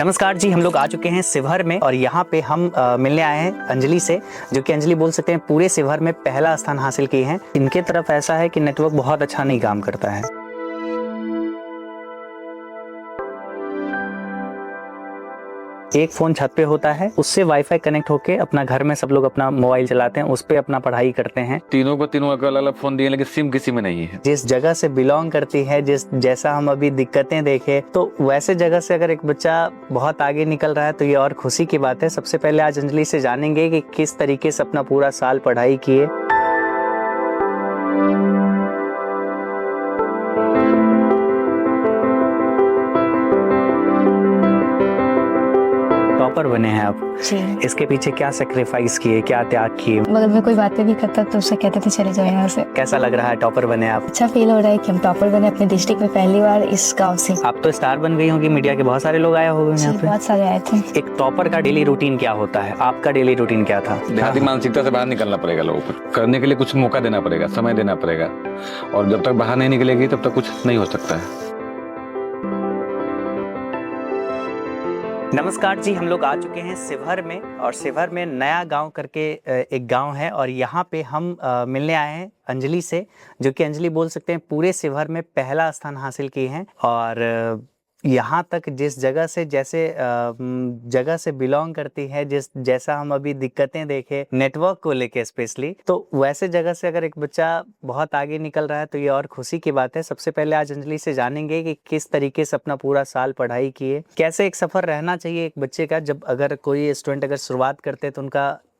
नमस्कार जी, हम लोग आ चुके हैं शिवहर में और यहाँ पे हम मिलने आए हैं अंजलि से, जो कि अंजलि बोल सकते हैं पूरे शिवहर में पहला स्थान हासिल की हैं। इनके तरफ ऐसा है कि नेटवर्क बहुत अच्छा नहीं काम करता है। एक फ़ोन छत पे होता है, उससे वाईफाई कनेक्ट होके अपना घर में सब लोग अपना मोबाइल चलाते हैं, उस पे अपना पढ़ाई करते हैं। तीनों को तीनों अलग अलग फोन दिए, लेकिन सिम किसी में नहीं है। जिस जगह से बिलोंग करती है, जैसा हम अभी दिक्कतें देखे, तो वैसे जगह से अगर एक बच्चा बहुत आगे निकल रहा है तो ये और खुशी की बात है। सबसे पहले आज अंजलि से जानेंगे कि किस तरीके से अपना पूरा साल पढ़ाई किए। टॉपर बने हैं आप जी। इसके पीछे क्या सेक्रीफाइस किए, क्या त्याग किए? मगर मैं कोई बातें भी करता तो उससे कहते थे चले जाओ यहाँ से। कैसा लग रहा है टॉपर बने आप? अच्छा फील हो रहा है कि हम टॉपर बने अपने डिस्ट्रिक्ट में पहली बार इस गांव से। आप तो स्टार बन गई होंगी, मीडिया के बहुत सारे लोग आए होंगे यहाँ पे। बहुत सारे आए थे। एक टॉपर का डेली रूटीन क्या होता है? आपका डेली रूटीन क्या था? देहाती मानसिकता से बाहर निकलना पड़ेगा लोगों को। करने के लिए कुछ मौका देना पड़ेगा, समय देना पड़ेगा, और जब तक बाहर नहीं निकलेगी तब तक कुछ नहीं हो सकता है। नमस्कार जी, हम लोग आ चुके हैं शिवहर में और शिवहर में नया गांव करके एक गांव है और यहाँ पे हम मिलने आए हैं अंजलि से, जो कि अंजलि बोल सकते हैं पूरे शिवहर में पहला स्थान हासिल की हैं। और यहाँ तक जिस जगह से जगह से बिलोंग करती है, जैसा हम अभी दिक्कतें देखे नेटवर्क को लेके स्पेशली, तो वैसे जगह से अगर एक बच्चा बहुत आगे निकल रहा है तो ये और खुशी की बात है। सबसे पहले आज अंजलि से जानेंगे कि किस तरीके से अपना पूरा साल पढ़ाई किए, कैसे एक सफर रहना चाहिए एक बच्चे का। जब अगर कोई स्टूडेंट अगर शुरुआत करते हैं तो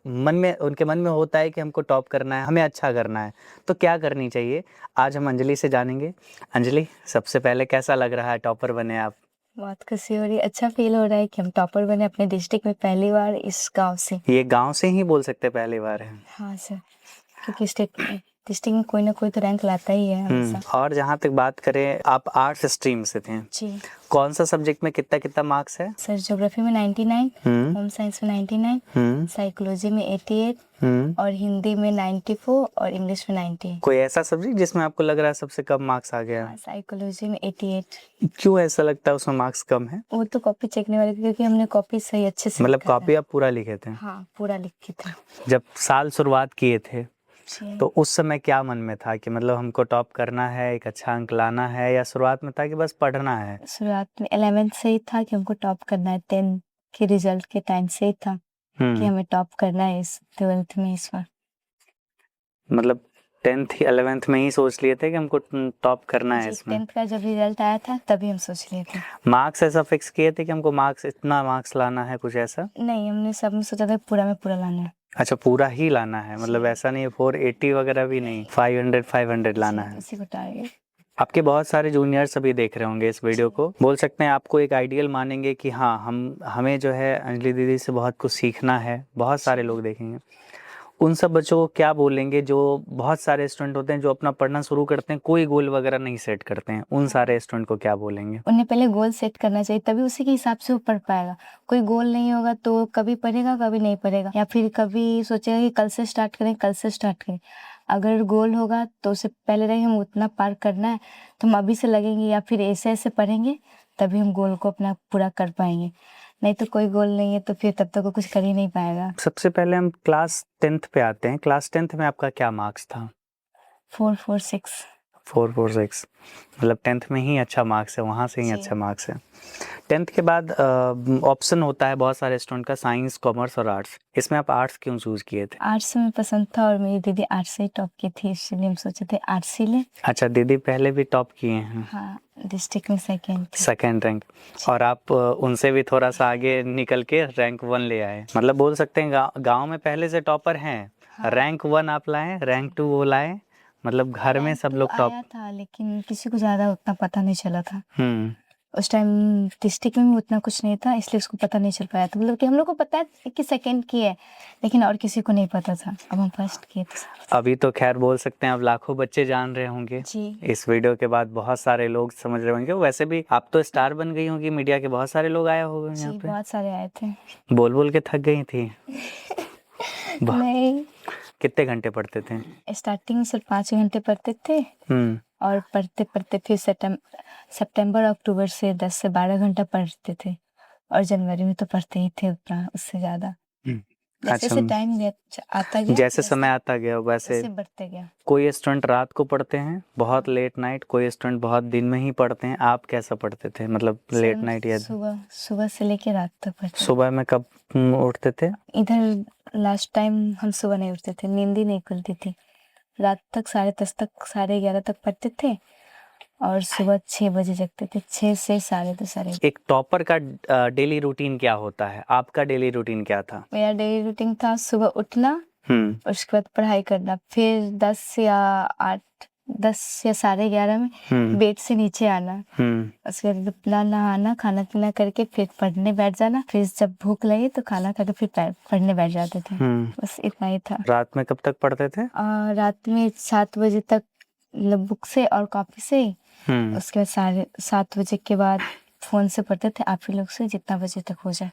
उनके मन में होता है कि हमको टॉप करना है, हमें अच्छा करना है, तो क्या करनी चाहिए, आज हम अंजलि से जानेंगे। अंजलि, सबसे पहले कैसा लग रहा है टॉपर बने आप? बहुत खुशी हो रही है, अच्छा फील हो रहा है कि हम टॉपर बने अपने डिस्ट्रिक्ट में पहली बार इस गांव से। ये गांव से ही बोल सकते पहली बार है? हाँ सर, क्योंकि डिस्ट्रिक्ट में कोई ना कोई तो रैंक लाता ही है हमेशा। और जहाँ तक बात करें, आप आर्ट्स स्ट्रीम से थे जी। कौन सा सब्जेक्ट में कितना मार्क्स है? सर ज्योग्राफी में 99, होम साइंस में 99, साइकोलॉजी में 88 और हिंदी में 94 और इंग्लिश में 90। कोई ऐसा सब्जेक्ट जिसमें आपको लग रहा है सबसे कम मार्क्स आ गया? साइकोलॉजी में 88। क्यों ऐसा लगता है उसमें मार्क्स कम है? वो तो कॉपी चेकने वाले थे, क्योंकि हमने कॉपी सही अच्छे से मतलब कॉपी आप पूरा लिखे थे? हाँ, पूरा लिखे थे। जब साल शुरुआत किए थे तो उस समय क्या मन में था कि मतलब हमको टॉप करना है, एक अच्छा अंक लाना है, या शुरुआत में था कि बस पढ़ना है? शुरुआत में 11th से ही था कि हमको टॉप करना है। 10th के रिजल्ट के टाइम से ही था कि हमें टॉप करना है इस 12th में इस बार। मतलब 10th 11th में ही सोच लिए थे कि हमको टॉप करना है इसमें? 10th का जब रिजल्ट आया था तभी हम सोच लिए थे। मार्क्स ऐसा फिक्स किए थे कि हमको इतना मार्क्स लाना है, कुछ ऐसा? नहीं, हमने सब में सोचा था पूरा में पूरा लाना है। अच्छा, पूरा ही लाना है, मतलब ऐसा नहीं 480 वगैरह भी नहीं, 500 लाना है इसी को टारगेट। आपके बहुत सारे जूनियर्स अभी देख रहे होंगे इस वीडियो को, बोल सकते हैं आपको एक आइडियल मानेंगे कि हाँ, हमें जो है अंजलि दीदी से बहुत कुछ सीखना है। बहुत सारे लोग देखेंगे, उन सब बच्चों को क्या बोलेंगे जो बहुत सारे स्टूडेंट होते हैं जो अपना पढ़ना शुरू करते हैं, कोई गोल वगैरह नहीं सेट करते हैं, उन सारे स्टूडेंट को क्या बोलेंगे? उन्हें पहले गोल सेट करना चाहिए, तभी उसी के हिसाब से वो पढ़ पाएगा। कोई गोल नहीं होगा तो कभी पढ़ेगा कभी नहीं पढ़ेगा, या फिर कभी सोचेगा कि कल से स्टार्ट करें। अगर गोल होगा तो उससे पहले रहेंगे हम उतना पार करना है तो हम अभी से लगेंगे, या फिर ऐसे पढ़ेंगे तभी हम गोल को अपना पूरा कर पाएंगे। नहीं तो कोई गोल नहीं है तो फिर तब तक वो कुछ कर ही नहीं पाएगा। सबसे पहले हम क्लास 10th पे आते हैं। क्लास 10th में आपका क्या मार्क्स था? 446। 446, मतलब 10th में ही अच्छा मार्क्स है, वहाँ से ही अच्छा मार्क्स है। 10th के बाद ऑप्शन होता है बहुत सारे स्टूडेंट का, साइंस, कॉमर्स और आर्ट्स। इसमें आप आर्ट्स क्यों चूज किए थे? आर्ट्स में पसंद था और मेरी दीदी आर्ट्स से ही टॉप की थी, इसलिए हम सोचे थे आर्ट्स ही ले। अच्छा, दीदी पहले भी टॉप किए हैं? हाँ, डिस्ट्रिक्ट में सेकेंड रैंक, और आप उनसे भी थोड़ा सा आगे निकल के रैंक 1 ले आए। मतलब बोल सकते हैं गांव में पहले से टॉपर हैं। रैंक 1 आप लाए, रैंक 2 वो लाए, मतलब घर में सब लोग टॉप आया था, लेकिन किसी को ज्यादा उतना पता नहीं चला था। उस टाइम डिस्ट्रिक्ट में भी उतना कुछ नहीं था, इसलिए उसको पता नहीं चल पाया था। मतलब कि हम लोग को पता है कि सेकंड की है, लेकिन और किसी को नहीं पता था। अब हम फर्स्ट किए थे। अभी तो खैर बोल सकते हैं अब लाखों बच्चे जान रहे होंगे जी। इस वीडियो के बाद बहुत सारे लोग समझ रहे होंगे। वैसे भी आप तो स्टार बन गई होंगी, मीडिया के बहुत सारे लोग आए होंगे यहाँ पे। बहुत सारे आए थे। बोल बोल के थक गई थी? नहीं, कितने घंटे पढ़ते थे? स्टार्टिंग में सिर्फ 5 घंटे पढ़ते थे, और पढ़ते पढ़ते फिर सितंबर अक्टूबर से 10 से 12 घंटा पढ़ते थे। और जनवरी में तो पढ़ते ही थे उतना, उससे ज़्यादा। जैसे अच्छा, जैसे टाइम आता गया, जैसे समय आता गया वैसे वैसे बढ़ते गया। कोई स्टूडेंट रात को पढ़ते हैं बहुत लेट नाइट, कोई स्टूडेंट बहुत दिन में ही पढ़ते हैं। आप कैसा पढ़ते थे, मतलब लेट सर, नाइट या सुबह सुबह से लेके रात तक पढ़ते थे। सुबह में कब उठते थे? इधर लास्ट टाइम हम सुबह नहीं उठते थे, नींद ही नहीं खुलती थी। रात तक 10:30 तक, 11:30 तक पढ़ते थे और सुबह 6 बजे जगते थे, 6 से 10:30 साढ़े। एक टॉपर का डेली रूटीन क्या होता है? आपका डेली रूटीन क्या था? मेरा डेली रूटीन था सुबह उठना, उसके बाद पढ़ाई करना, फिर 10 या 11:30 में बेड से नीचे आना, उसके बाद अपना नहाना, खाना पीना करके फिर पढ़ने बैठ जाना, फिर जब भूख लगे तो खाना खा के फिर पढ़ने बैठ जाते थे। बस इतना ही था। रात में कब तक पढ़ते थे? रात में 7 बजे तक, मतलब बुक से और कॉपी से। उसके बाद 7:30 बजे के बाद फोन से पढ़ते थे, आप ही लोग से, जितना बजे तक हो जाए।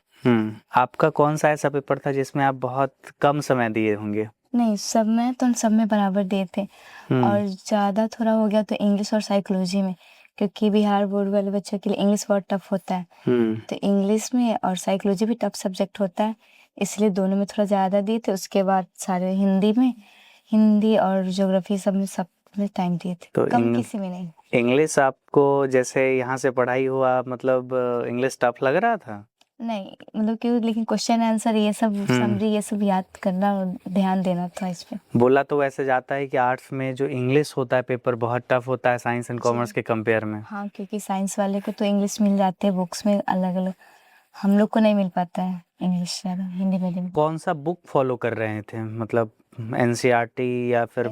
आपका कौन सा ऐसा पेपर था जिसमें आप बहुत कम समय दिए होंगे? नहीं, सब में बराबर दिए थे, और ज़्यादा थोड़ा हो गया तो इंग्लिश और साइकोलॉजी में, क्योंकि बिहार बोर्ड वाले बच्चों के लिए इंग्लिश बहुत टफ होता है। तो इंग्लिश में और साइकोलॉजी भी टफ सब्जेक्ट होता है, इसलिए दोनों में थोड़ा ज़्यादा दिए थे। उसके बाद सारे हिंदी और ज्योग्राफी सब में टाइम दिए थे, तो कम किसी में नहीं। इंग्लिश आपको जैसे यहाँ से पढ़ाई हुआ, मतलब इंग्लिश टफ लग रहा था? नहीं, मतलब क्यों, लेकिन क्वेश्चन आंसर ये सब समरी ये सब याद करना और ध्यान देना था इस पे। बोला तो वैसे जाता है कि आर्ट्स में जो इंग्लिश होता है पेपर बहुत टफ होता है साइंस एंड कॉमर्स के कंपेयर में। हाँ, क्योंकि साइंस वाले को तो इंग्लिश मिल जाते हैं बुक्स में अलग अलग, हम लोग को नहीं मिल पाता है इंग्लिश ज़्यादा, हिंदी मीडियम। कौन सा बुक फॉलो कर रहे थे, मतलब एनसीईआरटी या फिर?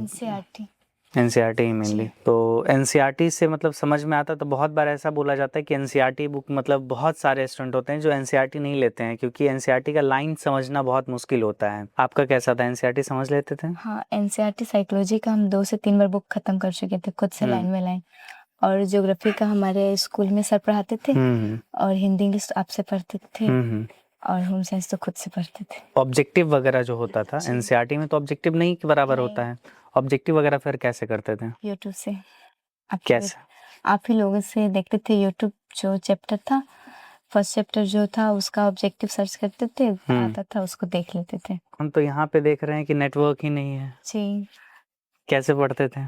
एनसीईआरटी ही मेनली। तो एनसीईआरटी से मतलब समझ में आता, तो बहुत बार ऐसा बोला जाता है कि एनसीईआरटी बुक, मतलब बहुत सारे स्टूडेंट होते हैं जो एनसीईआरटी नहीं लेते हैं क्योंकि एनसीईआरटी का लाइन समझना बहुत मुश्किल होता है। आपका कैसा था, एनसीईआरटी समझ लेते थे? हाँ, एनसीईआरटी साइकोलॉजी का हम 2 से 3 बार बुक खत्म कर चुके थे खुद से, लाइन में लाइन। और ज्योग्राफी का हमारे स्कूल में सर पढ़ाते थे, और हिंदी इंग्लिश आपसे पढ़ते थे, और होम साइंस तो खुद से पढ़ते थे। ऑब्जेक्टिव वगैरह जो होता था एनसीईआरटी में, तो ऑब्जेक्टिव नहीं के बराबर होता है। ऑब्जेक्टिव वगैरह फिर कैसे करते थे? यूट्यूब से। कैसे? आप ही लोगों से देखते थे यूट्यूब, जो चैप्टर था, फर्स्ट चैप्टर जो था उसका ऑब्जेक्टिव सर्च करते थे, आता था उसको देख लेते थे। हम तो यहाँ पे देख रहे हैं कि नेटवर्क ही नहीं है। जी। कैसे पढ़ते थे?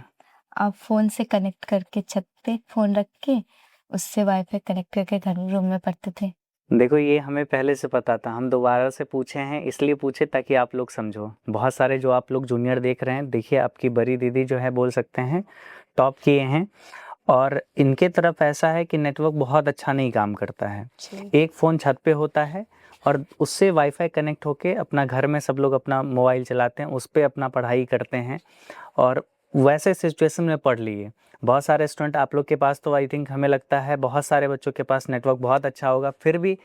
आप फोन से कनेक्ट करके, छत पे फोन रख के उससे वाईफाई कनेक्ट करके घर रूम में पढ़ते थे। देखो, ये हमें पहले से पता था, हम दोबारा से पूछे हैं, इसलिए पूछे ताकि आप लोग समझो। बहुत सारे जो आप लोग जूनियर देख रहे हैं, देखिए आपकी बड़ी दीदी जो है बोल सकते हैं टॉप किए हैं, और इनके तरफ ऐसा है कि नेटवर्क बहुत अच्छा नहीं काम करता है। एक फ़ोन छत पे होता है और उससे वाईफाई कनेक्ट होके अपना घर में सब लोग अपना मोबाइल चलाते हैं, उस पर अपना पढ़ाई करते हैं, और वैसे सिचुएशन में पढ़ लिए। बहुत सारे स्टूडेंट आप लोग के पास, तो आई थिंक हमें लगता है बहुत सारे बच्चों के पास नेटवर्क बहुत अच्छा होगा, फिर भी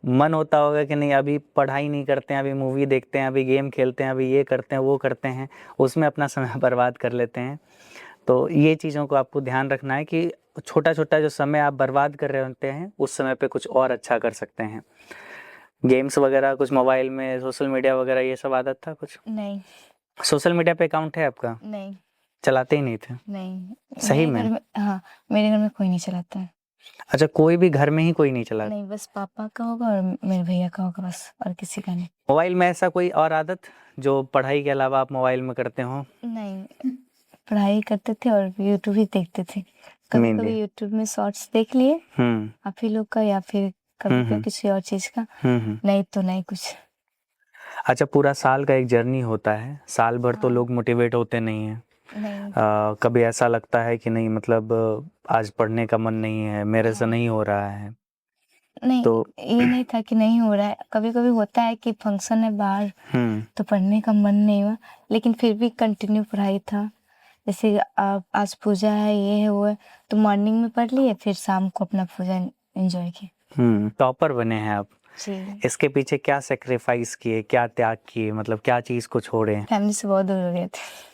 मन होता होगा कि नहीं अभी पढ़ाई नहीं करते हैं, अभी मूवी देखते हैं, अभी गेम खेलते हैं, अभी ये करते हैं वो करते हैं, उसमें अपना समय बर्बाद कर लेते हैं। तो ये चीज़ों को आपको ध्यान रखना है कि छोटा छोटा जो समय आप बर्बाद कर रहे होते हैं उस समय पे कुछ और अच्छा कर सकते हैं। गेम्स वगैरह कुछ मोबाइल में, सोशल मीडिया वगैरह ये सब आदत था कुछ? नहीं। सोशल मीडिया पे अकाउंट है आपका? नहीं। चलाते ही नहीं थे? नहीं। सही मेरे में? घर में, हाँ, मेरे घर में कोई नहीं चलाता है। अच्छा, कोई भी घर में ही कोई नहीं चलाता? नहीं, बस पापा का होगा और मेरे भैया का होगा, बस, और किसी का नहीं। मोबाइल में ऐसा कोई और आदत जो पढ़ाई के अलावा आप मोबाइल में करते हो? नहीं, पढ़ाई करते थे और यूट्यूब ही देखते थे। कभी Mainly? कभी यूट्यूब में शॉर्ट्स देख लिए आप ही लोग का, या फिर कभी कभी किसी और चीज का। नहीं तो नहीं कुछ। अच्छा, पूरा साल का एक जर्नी होता है, साल भर तो लोग मोटिवेट होते नहीं हैं। नहीं। कभी ऐसा लगता है कि नहीं, मतलब आज पढ़ने का मन नहीं है, मेरे से नहीं हो रहा है? नहीं, तो ये नहीं था कि नहीं हो रहा है, कभी कभी होता है कि फंक्शन है बाहर तो पढ़ने का मन नहीं हुआ, लेकिन फिर भी कंटिन्यू पढ़ाई था। जैसे आज पूजा है, ये है वो है, तो मॉर्निंग में पढ़ लिए, फिर शाम को अपना पूजा एंजॉय किए। टॉपर बने हैं आप जी। इसके पीछे क्या सेक्रीफाइस किए, क्या त्याग किए, मतलब क्या चीज को छोड़े? फैमिली से बहुत दूर हो गए थे,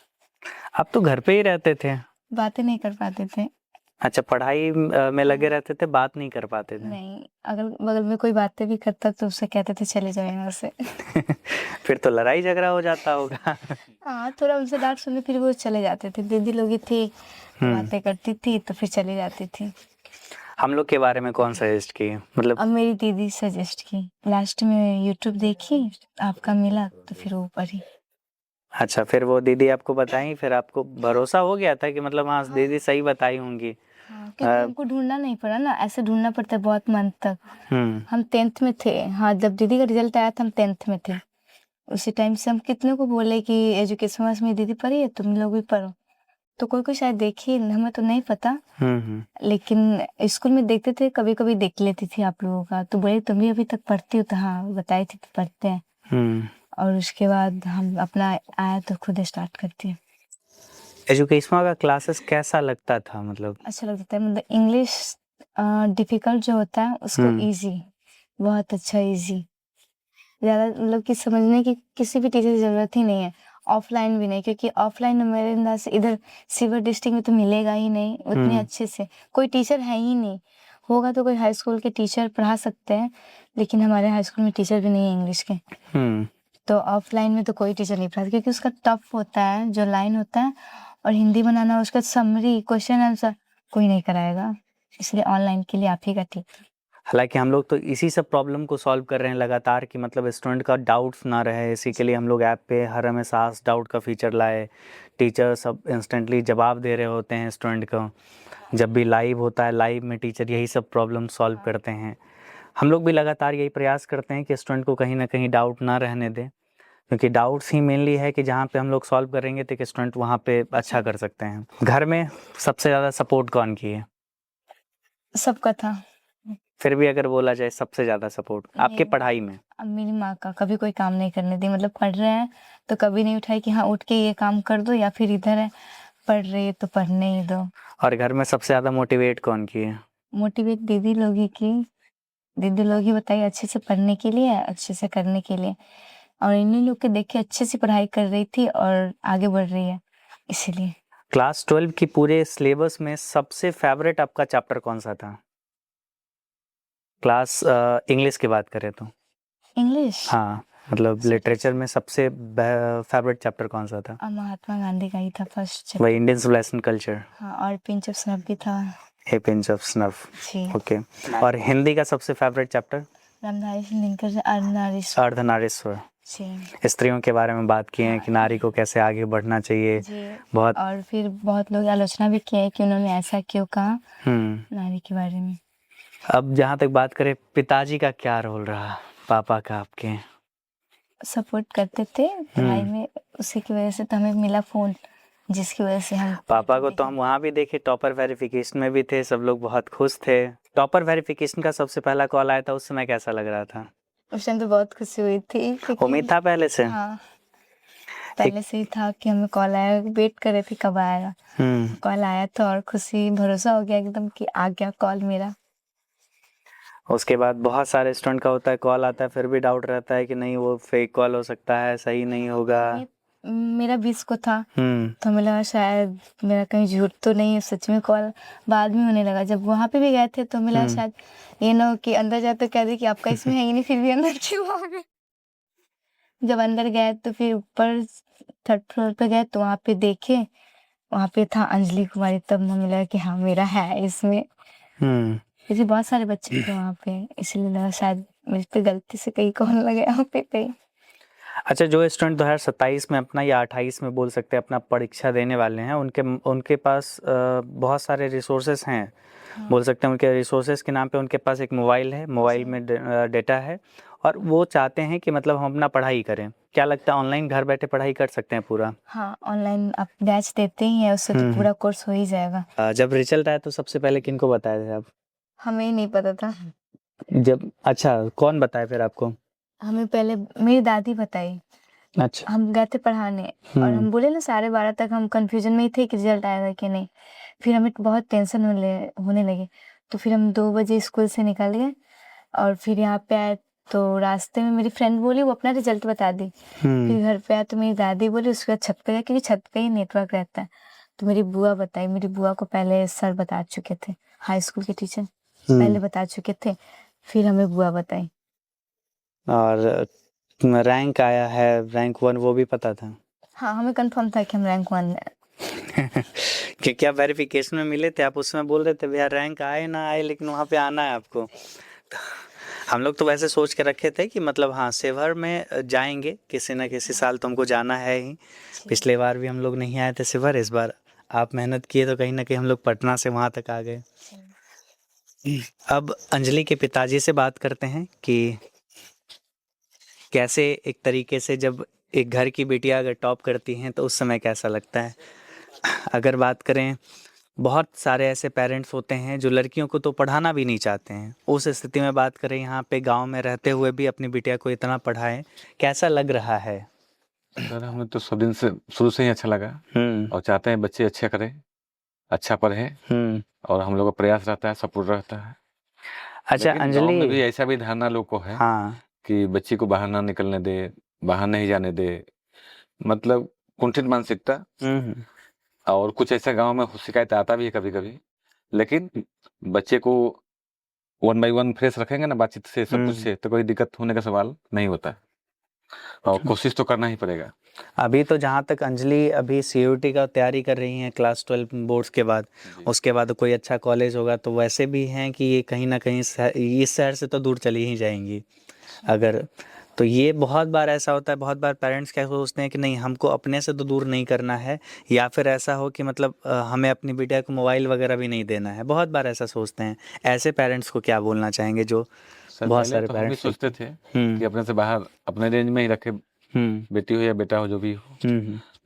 आप तो घर पे ही रहते थे? बातें नहीं कर पाते थे। अच्छा, पढ़ाई में लगे रहते थे, बात नहीं कर पाते थे? नहीं, अगल बगल में कोई बातें भी करता तो उससे कहते थे चले जाओ यहाँ से। फिर तो लड़ाई झगड़ा हो जाता होगा। हाँ, थोड़ा उनसे डांट सुने फिर वो चले जाते थे। दीदी लोग ही थी, बातें करती थी तो फिर चली जाती थी। हम लोग के बारे में कौन सजेस्ट की, मतलब? अब मेरी दीदी सजेस्ट की, लास्ट में यूट्यूब देखी, आपका मिला तो फिर वो पढ़ी। अच्छा, फिर वो दीदी आपको बताई, फिर आपको भरोसा हो गया था कि मतलब हाँ, दीदी सही बताई होंगी। हाँ, क्योंकि हमको ढूंढना नहीं पड़ा ना, ऐसे ढूंढना पड़ता है बहुत मंथ तक। हम्म हम 10th में थे, हाँ, जब दीदी का रिजल्ट आया था हम 10th में थे। उसी टाइम से हम कितने को बोले कि एजुकेशन वास में दीदी पढ़ी है, तुम लोग भी पढ़ो। तो कोई कोई शायद देखी, हमें तो नहीं पता, हम्म लेकिन स्कूल में देखते थे, कभी कभी देख लेती थी आप लोगों का, तो बोले तुम भी अभी तक पढ़ती हो, तो हाँ बताई थी तो पढ़ते हैं। हम्म और उसके बाद हम अपना आया तो खुद स्टार्ट करती है। एजुकेशन का क्लासेस कैसा लगता था, मतलब? अच्छा लगता है, मतलब इंग्लिश डिफिकल्ट जो होता है उसको इजी, बहुत अच्छा इजी, ज़्यादा मतलब कि समझने की किसी भी टीचर की ज़रूरत ही नहीं है। ऑफलाइन भी नहीं, क्योंकि ऑफलाइन में मेरे अंदाज से इधर सिल्वर डिस्ट्रिक्ट में तो मिलेगा ही नहीं उतने अच्छे से, कोई टीचर है ही नहीं। होगा तो कोई हाई स्कूल के टीचर पढ़ा सकते हैं, लेकिन हमारे हाई स्कूल में टीचर भी नहीं है इंग्लिश के। तो ऑफलाइन में तो कोई टीचर नहीं पढ़ाता, क्योंकि उसका टफ होता है जो लाइन होता है, और हिंदी बनाना, उसका समरी क्वेश्चन आंसर कोई नहीं कराएगा, इसलिए ऑनलाइन के लिए आप ही का ठीक। हालांकि हम लोग तो इसी सब प्रॉब्लम को सॉल्व कर रहे हैं लगातार, कि मतलब स्टूडेंट का डाउट्स ना रहे, इसी के लिए हम लोग ऐप पे हर हमेशा आस्क डाउट का फीचर लाए। टीचर सब इंस्टेंटली जवाब दे रहे होते हैं स्टूडेंट को, जब भी लाइव होता है, लाइव में टीचर यही सब प्रॉब्लम सॉल्व करते हैं। हम लोग भी लगातार यही प्रयास करते हैं कि स्टूडेंट को कहीं ना कहीं डाउट ना रहने दें, क्योंकि डाउट्स ही मेनली है कि जहाँ पे हम लोग सॉल्व करेंगे तो स्टूडेंट वहाँ पे अच्छा कर सकते हैं। घर में सबसे ज़्यादा सपोर्ट कौन की है? सबका था। फिर भी अगर बोला जाए सबसे ज़्यादा सपोर्ट आपके मेरी पढ़ाई में? अब मेरी माँ का, कभी कोई काम नहीं करने दी, मतलब पढ़ रहे हैं तो कभी नहीं उठाई कि हाँ उठ के ये काम कर दो, या फिर इधर है पढ़ रही है तो पढ़ने ही दो। और घर में सबसे ज़्यादा मोटिवेट कौन की है? मोटिवेट दीदी लोग ही की, दीदी लोग ही बताइए अच्छे से पढ़ने के लिए, अच्छे से करने के लिए, और इन्हीं लोग के देख के अच्छे से पढ़ाई कर रही थी और आगे बढ़ रही है, इसीलिए। क्लास 12 की पूरे सिलेबस में सबसे फेवरेट आपका चैप्टर कौन सा था? क्लास इंग्लिश की बात करें तो। इंग्लिश, हाँ, मतलब लिटरेचर में सबसे फेवरेट चैप्टर कौन सा था? महात्मा गांधी का ही था फर्स्ट वही इंडियन सिविलाइजेशन कल्चर। हाँ, और पिंच ऑफ स्नफ भी था। ए पिंच ऑफ स्नफ, जी। ओके। और हिंदी का सबसे फेवरेट चैप्टर? रामधारी सिंह दिनकर अर्धनारीश्वर। अर्धनारीश्वर। जी स्त्रियों के बारे में बात की है कि नारी को कैसे आगे बढ़ना चाहिए। जी। बहुत। और फिर बहुत लोग आलोचना भी किए कि उन्होंने ऐसा क्यों कहा नारी के बारे में। अब जहाँ तक बात करें, पिताजी का क्या रोल रहा, पापा का आपके? सपोर्ट करते थे पढ़ाई में, उसी की वजह से तो हमें मिला फोन, जिसकी वजह से हम पापा को तो हम वहाँ भी देखे, टॉपर वेरिफिकेशन में भी थे, सब लोग बहुत खुश थे। टॉपर वेरिफिकेशन का सबसे पहला कॉल आया था, उस समय कैसा लग रहा था? उस टाइम तो बहुत खुशी हुई थी, क्योंकि उम्मीद था पहले से? हाँ, पहले से ही था कि हमें कॉल आया, वेट कर रहे थे कब आएगा। कॉल आया तो और खुशी, भरोसा हो गया एकदम कि आ गया कॉल मेरा। उसके बाद बहुत सारे स्टूडेंट का होता है, कॉल आता है फिर भी डाउट रहता है कि नहीं वो फेक कॉल हो सकता है, सही नहीं होगा। मेरा 20 को था, तो हमें लगा शायद मेरा कहीं झूठ तो नहीं है, सच में कॉल बाद में होने लगा। जब वहाँ पे भी गए थे तो मिला शायद ये ना हो कि अंदर जाए तो कह दे कि आपका इसमें है ही नहीं, फिर भी अंदर क्यों आ गए। जब अंदर गए तो फिर ऊपर 3rd फ्लोर पे गए तो वहाँ पे देखे, वहाँ पे था अंजलि कुमारी, तब हमें लगा कि हाँ मेरा है इसमें। क्योंकि बहुत सारे बच्चे थे वहाँ पे, इसलिए लगा शायद मुझ पे गलती से कहीं कॉल लगे यहाँ पे कहीं। अच्छा, जो स्टूडेंट 2027 में अपना या 28 में बोल सकते हैं अपना परीक्षा देने वाले हैं, उनके पास बहुत सारे रिसोर्सेस हैं। बोल सकते हैं उनके रिसोर्सेस के नाम पे उनके पास एक मोबाइल है, मोबाइल में डेटा है, और वो चाहते हैं कि मतलब हम अपना पढ़ाई करें। क्या लगता है ऑनलाइन घर बैठे पढ़ाई कर सकते हैं पूरा? हाँ, ऑनलाइन आप बैच देते ही हैं, उससे तो पूरा कोर्स हो ही जाएगा। जब रिजल्ट आया तो सबसे पहले किनको बताया था आप? हमें ही नहीं पता था। जब, अच्छा, कौन बताया फिर आपको? हमें पहले मेरी दादी बताई। अच्छा। हम गए थे पढ़ाने, और हम बोले ना 12:30 तक हम कंफ्यूजन में ही थे कि रिजल्ट आएगा कि नहीं। फिर हमें बहुत टेंशन होने लगे, तो फिर हम 2 बजे स्कूल से निकल गए, और फिर यहाँ पे आए तो रास्ते में मेरी फ्रेंड बोली वो अपना रिजल्ट बता दी। फिर घर पे आया तो मेरी दादी बोली उसके बाद छत पे गए, क्योंकि छत पे ही नेटवर्क रहता है। तो मेरी बुआ बताई, मेरी बुआ को पहले सर बता चुके थे, हाई स्कूल के टीचर पहले बता चुके थे, फिर हमें बुआ बताई। और रैंक आया है, रैंक 1, वो भी पता था? हाँ, हमें कंफर्म था कि हम रैंक 1 है। कि क्या वेरिफिकेशन में मिले थे आप, उसमें बोल रहे थे भैया रैंक आए ना आए लेकिन वहाँ पे आना है आपको। हम लोग तो वैसे सोच के रखे थे कि मतलब हाँ सेवर में जाएंगे किसी न किसी साल, तुमको जाना है ही। पिछले बार भी हम लोग नहीं आए थे सेवर, इस बार आप मेहनत किए तो कहीं ना कहीं हम लोग पटना से वहाँ तक आ गए। अब अंजलि के पिताजी से बात करते हैं कि कैसे एक तरीके से जब एक घर की बेटियां अगर टॉप करती हैं तो उस समय कैसा लगता है। अगर बात करें, बहुत सारे ऐसे पेरेंट्स होते हैं जो लड़कियों को तो पढ़ाना भी नहीं चाहते हैं, उस स्थिति में बात करें यहाँ पे गांव में रहते हुए भी अपनी बिटिया को इतना पढ़ाएं, कैसा लग रहा है? सर हमें तो सब दिन से शुरू से ही अच्छा लगा और चाहते हैं बच्चे अच्छे करें, अच्छा पढ़े और हम लोग का प्रयास रहता है, सपोर्ट रहता है। अच्छा लेकिन गाँव में भी अंजलि, ऐसा भी धारणा लोग को है हाँ कि बच्ची को बाहर ना निकलने दे, बाहर नहीं जाने दे, मतलब कुंठित मानसिकता। और कुछ ऐसा गांव में शिकायत आता भी है कभी कभी, लेकिन बच्चे को 1 by 1 फ्रेश रखेंगे ना बातचीत से सब कुछ से, तो कोई दिक्कत होने का सवाल नहीं होता है। और कोशिश तो करना ही पड़ेगा। अभी तो जहाँ तक अंजलि अभी सीयूटी का तैयारी कर रही हैं क्लास 12 बोर्ड्स के बाद, उसके बाद कोई अच्छा कॉलेज होगा तो वैसे भी हैं कि ये कहीं ना कहीं इस शहर से तो दूर चली ही जाएंगी अगर, तो ये बहुत बार ऐसा होता है, बहुत बार पेरेंट्स क्या सोचते हैं कि नहीं हमको अपने से तो दूर नहीं करना है, या फिर ऐसा हो कि मतलब हमें अपनी बिटिया को मोबाइल वगैरह भी नहीं देना है, बहुत बार ऐसा सोचते हैं। ऐसे पेरेंट्स को क्या बोलना चाहेंगे जो सर बहुत पहले सारे तो हम भी पेरेंट्स सोचते थे कि अपने से बाहर अपने रेंज में ही रखे, बेटी हो या बेटा हो जो भी हो,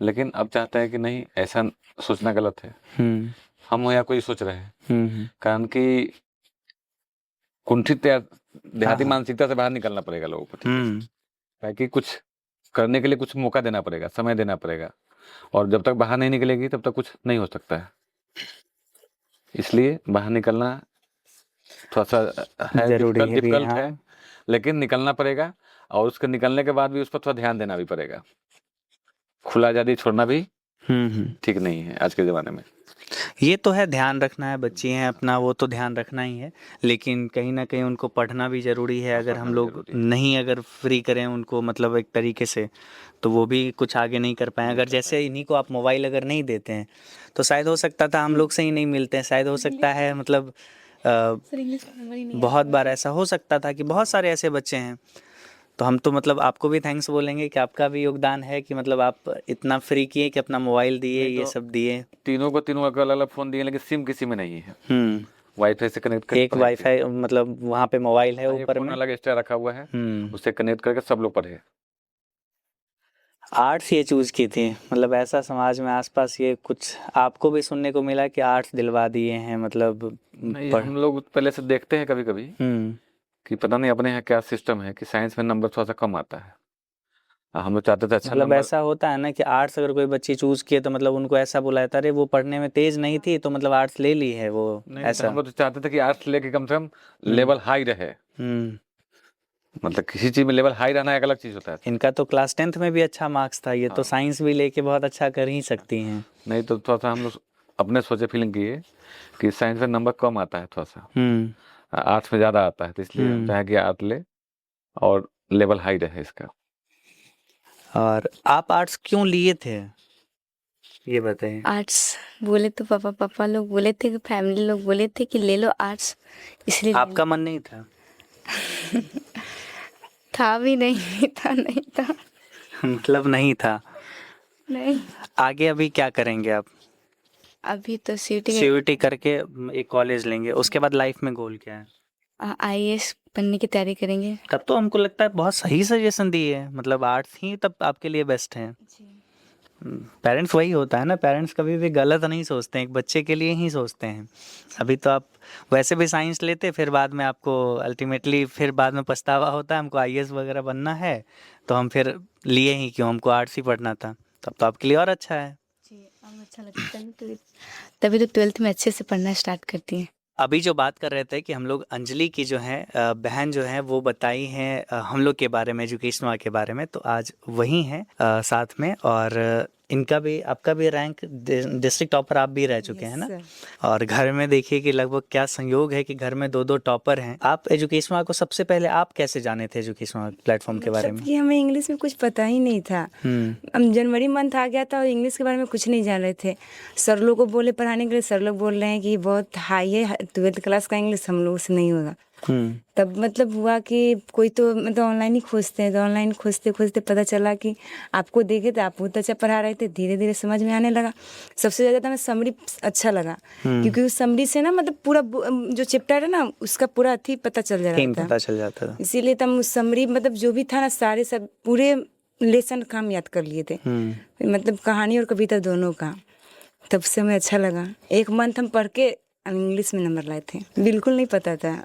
लेकिन अब चाहता है कि नहीं, ऐसा सोचना गलत है। हम हो या कोई सोच रहे हैं, कारण कि कुंठित या देहाती मानसिकता से बाहर निकलना पड़ेगा लोगों को, ताकि कुछ करने के लिए कुछ मौका देना पड़ेगा, समय देना पड़ेगा, और जब तक बाहर नहीं निकलेगी तब तक कुछ नहीं हो सकता है। इसलिए बाहर निकलना थोड़ा सा है, जरूरी है भी, डिफिकल्ट हाँ। है, लेकिन निकलना पड़ेगा। और उसके निकलने के बाद भी उस पर थोड़ा ध्यान देना भी पड़ेगा। खुला आजादी छोड़ना भी ठीक नहीं है आज के ज़माने में। ये तो है, ध्यान रखना है, बच्ची हैं अपना, वो तो ध्यान रखना ही है, लेकिन कहीं ना कहीं उनको पढ़ना भी ज़रूरी है। अगर हम लोग नहीं अगर फ्री करें उनको मतलब एक तरीके से, तो वो भी कुछ आगे नहीं कर पाए। अगर जैसे इन्हीं को आप मोबाइल अगर नहीं देते हैं तो शायद हो सकता था हम लोग से ही नहीं मिलते हैं, शायद हो सकता है मतलब बहुत बार ऐसा हो सकता था कि बहुत सारे ऐसे बच्चे हैं। तो हम तो मतलब आपको भी थैंक्स बोलेंगे कि आपका भी योगदान है कि मतलब आप इतना फ्री किए कि अपना मोबाइल दिए, ये सब दिए। तीनों को तीनों अलग अलग फ़ोन दिए, लेकिन सिम किसी में नहीं है। वाईफाई से कनेक्ट कर, एक वाईफाई मतलब वहाँ पे मोबाइल है ऊपर फोन में, अलग एक्स्ट्रा रखा हुआ है, उससे कनेक्ट करके सब लोग पढ़े। आर्ट्स ये चूज की थी, मतलब ऐसा समाज में आसपास ये कुछ आपको भी सुनने को मिला कि आर्ट्स दिलवा दिए हैं मतलब नहीं, हम लोग पहले से देखते हैं कभी कभी कि पता नहीं अपने यहाँ क्या सिस्टम है कि साइंस में नंबर थोड़ा सा कम आता है। हम लोग चाहते थे अच्छा मतलब नंबर। ऐसा होता है ना कि आर्ट्स अगर कोई बच्ची चूज किए तो मतलब उनको ऐसा बोला जाता है अरे वो पढ़ने में तेज नहीं थी तो मतलब आर्ट्स ले ली है वो, नहीं, ऐसा। हम लोग तो चाहते थे कि आर्ट्स लेके कम से कम लेवल हाई रहे। मतलब किसी चीज में लेवल हाई रहना एक अलग चीज होता है। इनका तो क्लास 10th में भी अच्छा मार्क्स था, ये तो साइंस भी लेके बहुत अच्छा कर ही सकती हैं। नहीं तो थोड़ा सा हम लोग अपने सोचे फीलिंग किए कि साइंस में नंबर कम आता है थोड़ा सा, आर्ट्स में ज़्यादा आता है, तो इसलिए हम चाहे कि आर्ट ले और लेवल हाई रहे इसका। और आप आर्ट्स क्यों लिए थे ये बताइए। आर्ट्स बोले तो पापा लोग बोले थे कि फैमिली लोग बोले थे कि ले लो आर्ट्स, इसलिए आपका मन नहीं था? था भी नहीं था, नहीं था। मतलब नहीं था। नहीं, आगे अभी क्या करेंगे आप? अभी तो सीटी सीयूटी करके एक कॉलेज लेंगे, उसके बाद लाइफ में गोल क्या है? IAS बनने की तैयारी करेंगे। तब तो हमको लगता है बहुत सही सजेशन दी है, मतलब आर्ट्स ही तब आपके लिए बेस्ट है। पेरेंट्स वही होता है ना, पेरेंट्स कभी भी गलत नहीं सोचते हैं, एक बच्चे के लिए ही सोचते हैं। अभी तो आप वैसे भी साइंस लेते, फिर बाद में आपको अल्टीमेटली फिर बाद में पछतावा होता है हमको IAS वगैरह बनना है, तो हम फिर लिए ही क्यों, हमको आर्ट्स ही पढ़ना था। तब तो आपके लिए और अच्छा है। अब अच्छा लगता है, तभी तो 12th में अच्छे से पढ़ना स्टार्ट करती हैं। अभी जो बात कर रहे थे कि हम लोग अंजलि की जो है बहन जो है वो बताई हैं हम लोग के बारे में, एजुकेशन के बारे में, तो आज वही हैं साथ में। और इनका भी आपका भी रैंक डिस्ट्रिक्ट टॉपर आप भी रह चुके हैं ना। सर। और घर में देखिए कि लगभग क्या संयोग है कि घर में दो टॉपर हैं। आप एजुकेशन को सबसे पहले आप कैसे जाने थे एजुकेशन प्लेटफॉर्म के बारे में? कि हमें इंग्लिश में कुछ पता ही नहीं था। हम जनवरी मंथ आ गया था और इंग्लिश के बारे में कुछ नहीं जान रहे थे। सर लोग को बोले पढ़ाने के लिए, सर लोग बोल रहे हैं कि बहुत हाई है, 12th क्लास का इंग्लिश हम लोग से नहीं होगा। तब मतलब हुआ कि कोई तो मतलब ऑनलाइन ही खोजते हैं, तो ऑनलाइन खोजते खोजते पता चला कि आपको देखे तो आप बहुत अच्छा पढ़ा रहे थे। धीरे धीरे समझ में आने लगा। सबसे ज़्यादा तो हमें समरी अच्छा लगा, क्योंकि उस समरी से ना मतलब पूरा जो चैप्टर है ना उसका पूरा थी पता चल जाता था। इसीलिए तो हम उस समरी मतलब जो भी था ना सारे सब पूरे लेसन का हम याद कर लिए थे, मतलब कहानी और कविता दोनों का। तब से हमें अच्छा लगा। 1 मंथ हम पढ़ के इंग्लिश में नंबर लाए थे, बिल्कुल नहीं पता था।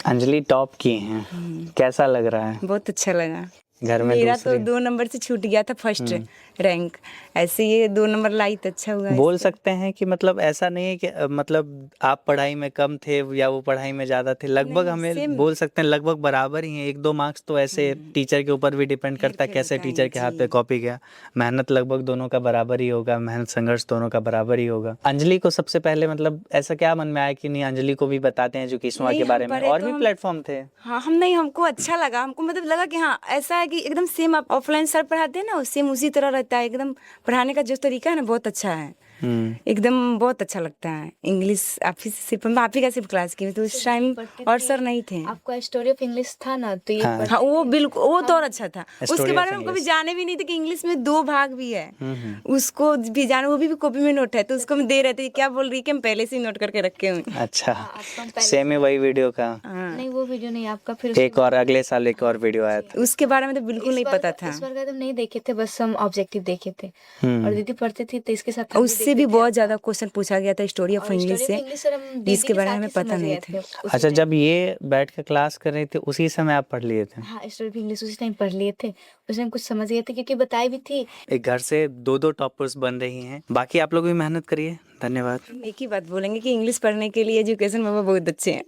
अंजलि टॉप किए हैं, कैसा लग रहा है? बहुत अच्छा लगा। घर में मेरा तो 2 नंबर से छूट गया था फर्स्ट रैंक, ऐसे ये 2 नंबर लाई तो अच्छा हुआ। बोल सकते हैं कि मतलब ऐसा नहीं है कि मतलब आप पढ़ाई में कम थे या वो पढ़ाई में ज़्यादा थे, लगभग हमें बोल सकते हैं लगभग बराबर ही हैं। 1-2 मार्क्स तो ऐसे टीचर के ऊपर भी डिपेंड करता है कैसे टीचर के हाथ पे कॉपी गया। मेहनत लगभग दोनों का बराबर ही होगा, मेहनत संघर्ष दोनों का बराबर ही होगा। अंजलि को सबसे पहले मतलब ऐसा क्या मन में आया कि नहीं अंजलि को भी बताते हैं एजुकेशन के बारे में? और भी प्लेटफॉर्म थे? हाँ, हमको अच्छा लगा। हमको मतलब लगा कि हाँ ऐसा है कि एकदम सेम आप ऑफलाइन सर पढ़ाते हैं ना, सेम उसी तरह रहता है। एकदम पढ़ाने का जो तरीका है ना बहुत अच्छा है, एकदम बहुत अच्छा लगता है। इंग्लिश आप ही सिर्फ क्लास की तो उस टाइम और सर नहीं थे। आपका स्टोरी ऑफ इंग्लिश था ना, तो ये हाँ वो बिल्कुल वो तो और अच्छा था। उसके बारे में कभी जाने भी नहीं थे कि इंग्लिश में 2 भाग भी है। उसको भी जाने, वो भी कॉपी में नोट है, तो उसको हम दे रहे थे क्या बोल रही है कि हम पहले से ही नोट करके रखे हुए। अच्छा, सेम है वही वीडियो का? नहीं वो वीडियो नहीं आपका, फिर एक और अगले साल एक और वीडियो आया था, उसके बारे में तो बिल्कुल नहीं पता था। इस बार का तो नहीं देखे थे, बस हम ऑब्जेक्टिव देखे थे और दीदी पढ़ते थे तो इसके साथ उससे भी बहुत ज्यादा क्वेश्चन पूछा गया था स्टोरी ऑफ इंग्लिश से, जिसके बारे में हमें पता नहीं था। अच्छा, जब ये बैठ के क्लास कर रहे थे उसी समय आप पढ़ लिए थे? हाँ, स्टोरी ऑफ इंग्लिश उसी टाइम पढ़ लिए थे, उस टाइम कुछ समझ गए थे क्योंकि बताई भी थी। एक घर से 2 टॉपर्स बन रही हैं। बाकी आप लोग भी मेहनत करिए। धन्यवाद। एक ही बात बोलेंगे कि इंग्लिश पढ़ने के लिए एजुकेशन बाबा बहुत अच्छे हैं।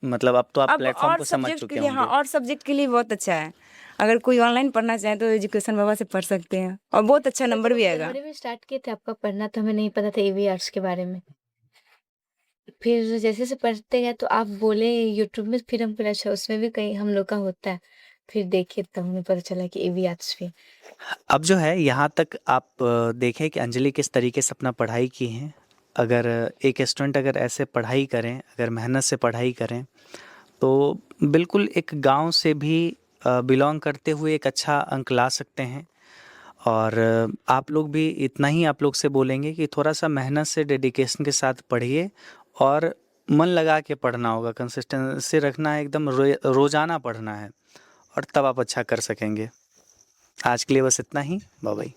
मतलब अब तो आप प्लेटफॉर्म को समझ चुके होंगे। हाँ, और सब्जेक्ट के लिए बहुत अच्छा है। अगर कोई ऑनलाइन पढ़ना चाहे तो एजुकेशन बाबा से पढ़ सकते हैं और बहुत अच्छा नंबर भी आएगा। में स्टार्ट किए थे आपका पढ़ना, तो हमें नहीं पता था एवी आर्ट्स के बारे में। फिर जैसे से पढ़ते गए तो आप बोले यूट्यूब में, फिर हम अच्छा उसमें भी कहीं हम लोग का होता है, फिर देखे तब हमें पता चला कि एवी आर्ट्स भी। अब जो है यहाँ तक आप देखें कि अंजलि किस तरीके से अपना पढ़ाई की है। अगर एक स्टूडेंट अगर ऐसे पढ़ाई करें, अगर मेहनत से पढ़ाई करें, तो बिल्कुल एक गांव से भी बिलोंग करते हुए एक अच्छा अंक ला सकते हैं। और आप लोग भी इतना ही आप लोग से बोलेंगे कि थोड़ा सा मेहनत से डेडिकेशन के साथ पढ़िए और मन लगा के पढ़ना होगा, कंसिस्टेंसी रखना है, एकदम रोज़ाना पढ़ना है और तब आप अच्छा कर सकेंगे। आज के लिए बस इतना ही। Bye bye.